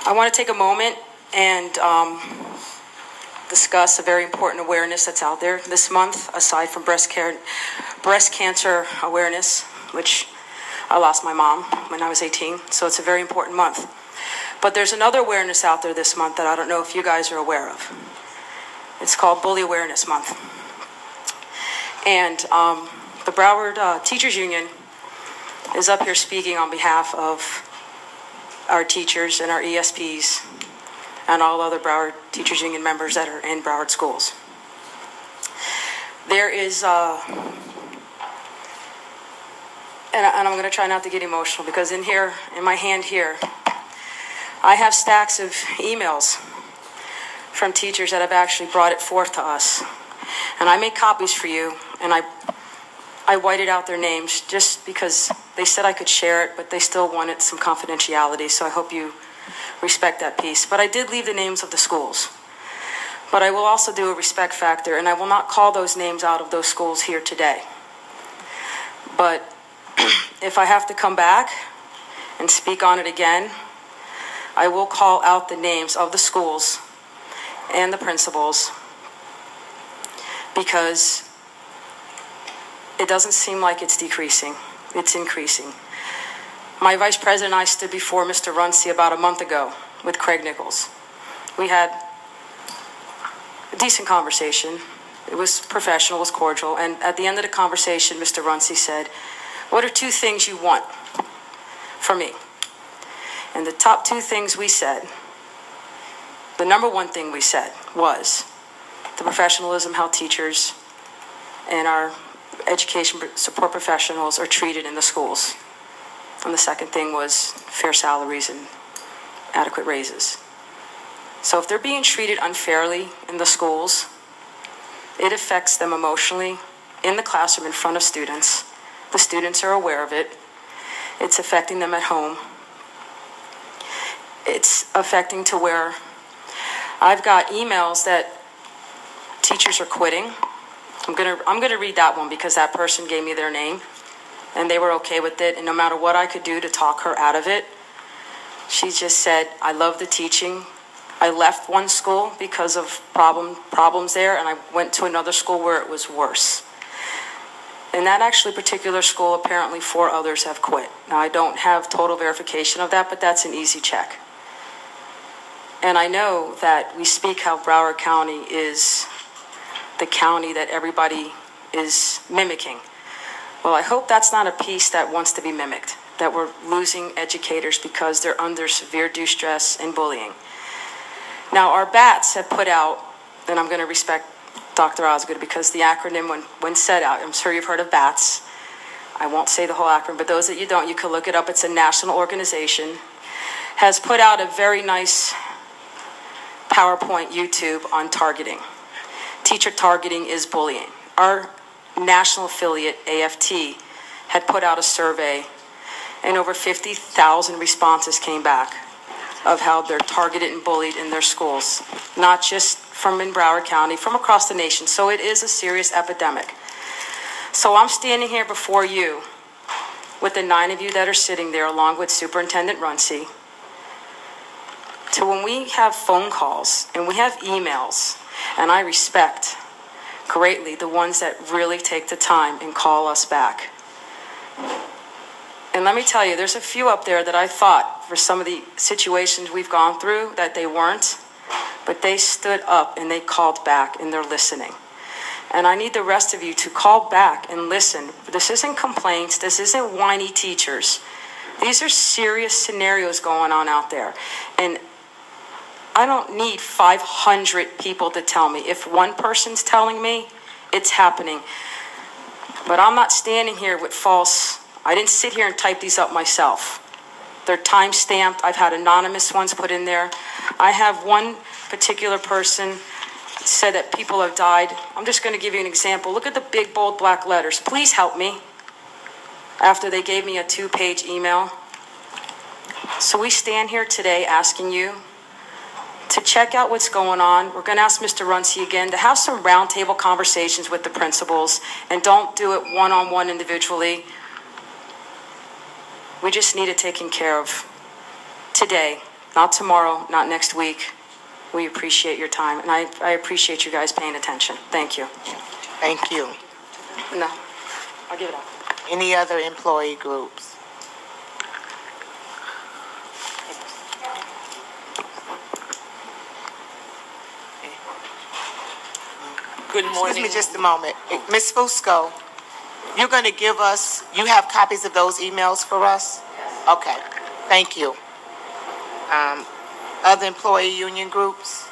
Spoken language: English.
I want to take a moment and discuss a very important awareness that's out there this month, aside from breast cancer awareness, which I lost my mom when I was 18, so it's a very important month. But there's another awareness out there this month that I don't know if you guys are aware of. It's called Bully Awareness Month. And the Broward Teachers Union is up here speaking on behalf of our teachers and our ESPs and all other Broward Teachers Union members that are in Broward schools. There is, and I'm going to try not to get emotional, because in my hand here, I have stacks of emails from teachers that have actually brought it forth to us. And I made copies for you, and I whited out their names just because they said I could share it, but they still wanted some confidentiality, so I hope you respect that piece. But I did leave the names of the schools. But I will also do a respect factor, and I will not call those names out of those schools here today. But if I have to come back and speak on it again, I will call out the names of the schools and the principals, because it doesn't seem like it's decreasing. It's increasing. My vice president and I stood before Mr. Runcie about a month ago with Craig Nichols. We had a decent conversation. It was professional, it was cordial, and at the end of the conversation, Mr. Runcie said, "What are 2 things you want from me?" And the top 2 things we said, the number 1 thing we said was the professionalism, how teachers and our education support professionals are treated in the schools. And the second thing was fair salaries and adequate raises. So if they're being treated unfairly in the schools, it affects them emotionally in the classroom in front of students. The students are aware of it. It's affecting them at home. It's affecting to where I've got emails that teachers are quitting. I'm gonna read that one because that person gave me their name and they were okay with it, and no matter what I could do to talk her out of it, she just said, "I love the teaching. I left one school because of problems there, and I went to another school where it was worse." In that actually particular school, apparently 4 others have quit. Now, I don't have total verification of that, but that's an easy check. And I know that we speak how Broward County is the county that everybody is mimicking. Well, I hope that's not a piece that wants to be mimicked, that we're losing educators because they're under severe distress and bullying. Now, our BATS have put out, and I'm going to respect Dr. Osgood because the acronym, when set out, I'm sure you've heard of BATS. I won't say the whole acronym, but those that you don't, you can look it up. It's a national organization, has put out a very nice PowerPoint YouTube on targeting. Teacher targeting is bullying. Our national affiliate, AFT, had put out a survey, and over 50,000 responses came back of how they're targeted and bullied in their schools, not just from in Broward County, from across the nation. So it is a serious epidemic. So I'm standing here before you with the 9 of you that are sitting there, along with Superintendent Runcie, to when we have phone calls and we have emails, and I respect greatly the ones that really take the time and call us back. And let me tell you, there's a few up there that I thought for some of the situations we've gone through that they weren't, but they stood up and they called back and they're listening. And I need the rest of you to call back and listen. This isn't complaints. This isn't whiny teachers. These are serious scenarios going on out there. And I don't need 500 people to tell me. If one person's telling me, it's happening. But I'm not standing here with I didn't sit here and type these up myself. They're time-stamped. I've had anonymous ones put in there. I have one particular person said that people have died. I'm just going to give you an example. Look at the big, bold, black letters. Please help me. After they gave me a 2-page email. So we stand here today asking you to check out what's going on. We're going to ask Mr. Runcie again to have some roundtable conversations with the principals, and don't do it one-on-one individually. We just need it taken care of today. not tomorrow, not next week. We appreciate your time, and I appreciate you guys paying attention. Thank you. Thank you. No, I'll give it up. Any other employee groups? Good morning. Excuse me just a moment. Ms. Fusco, you're going to give us, you have copies of those emails for us? Okay, thank you. Other employee union groups?